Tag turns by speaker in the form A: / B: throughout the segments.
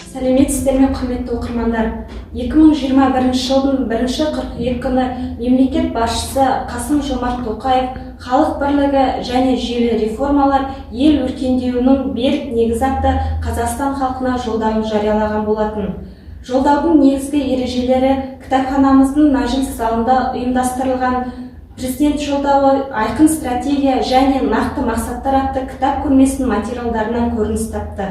A: Сәлеметсіздер ме, құрметті оқырмандар. 2021 жылдың 1 қыркүйек күні мемлекет басшысы Қасым-Жомарт Тоқаев халық бірлігі және жүйелі реформалар ел өркендеуінің берік негізі атты Қазақстан халқына жолдауын жариялаған болатын. Жолдаудың негізгі ережелері кітапханамыздың мәжіліс залында ұйымдастырылған президент жолдауы, айқын стратегия және нақты мақсаттар атты кітап көрмесінің материалдарынан көрініс тапты.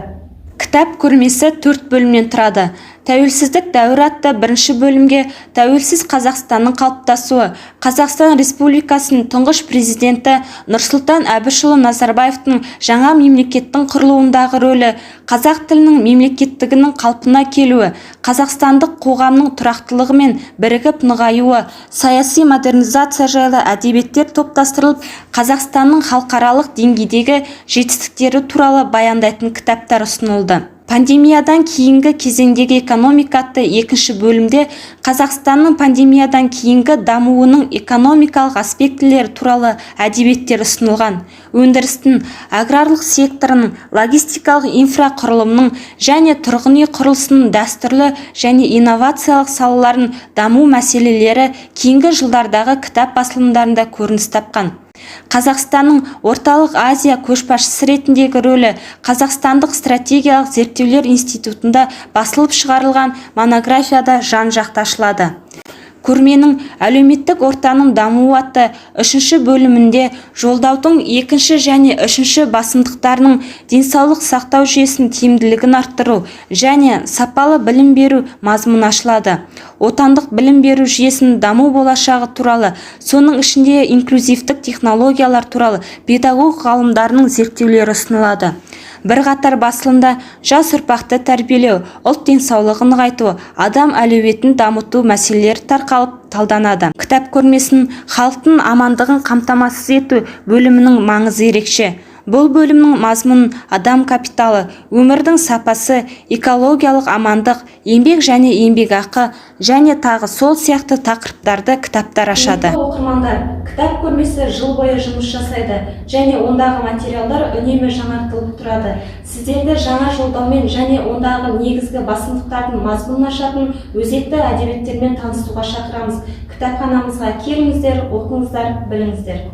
B: Кітап көрмесі 4 бөлімнен тұрады. Тәуелсіздік дәуірі атты бірінші бөлімге тәуелсіз Қазақстанның қалыптасуы, Қазақстан Республикасының тұңғыш президенті Нұрсұлтан Әбішұлы Назарбаевтың жаңа мемлекеттің құрылуындағы рөлі, қазақ тілінің мемлекеттігінің қалпына келуі, қазақстандық қоғамның тұрақтылығы мен бірігіп нығаюы, саяси модернизация жайлы әдебиеттер топтастырылып, Қазақстанның халықаралық деңгейдегі жетістіктері туралы баяндайтын кітаптар ұсынылды. Пандемиядан кейінгі кезеңдегі экономика атты екінші бөлімде Қазақстанның пандемиядан кейінгі дамуының экономикалық аспектілері туралы әдебиеттер ұсынылған. Өндірістің, аграрлық секторының, логистикалық инфрақұрылымның және тұрғын үй құрылысының дәстүрлі және инновациялық салаларын даму мәселелері кейінгі жылдардағы кітап басылымдарында көрініс тапқан. Қазақстанның Орталық Азия көшбасшысы ретіндегі рөлі Қазақстандық стратегиялық зерттеулер институтында басылып шығарылған монографияда жан-жақты ашылады. Көрменің әлеуметтік ортаның дамуы атты 3 бөлімінде жолдаудың 2 және 3 басымдықтарының денсаулық сақтау жүйесінің тиімділігін арттыру және сапалы білім беру мазмұны ашылады. Отандық білім беру жүйесінің даму болашағы туралы, соның ішінде инклюзивтік технологиялар туралы педагог ғалымдарының зерттеулері ұсынылады. Бірқатар басылымда жас ұрпақты тәрбиелеу, ұлт денсаулығын нығайту, адам әлеуетін дамыту мәселелері тарқалып талданады. Кітап көрмесінің халықтың амандығын қамтамасыз ету бөлімінің маңызы ерекше. Бұл бөлімнің мазмұнын адам капиталы, өмірдің сапасы, экологиялық амандық, еңбек және еңбекақы және тағы сол сияқты тақырыптарды кітаптар ашады.
A: Оқырмандар, кітап көрмесі жыл бойы жұмыс жасайды және ондағы материалдар үнемі жаңартылып тұрады. Сіздерді жаңа жолдаумен және ондағы негізгі басымдықтардың мазмұнын ашатын өзекті әдебиеттермен танысуға шақырамыз. Кітапханамызға келіңіздер, оқыңыздар, біліңіздер.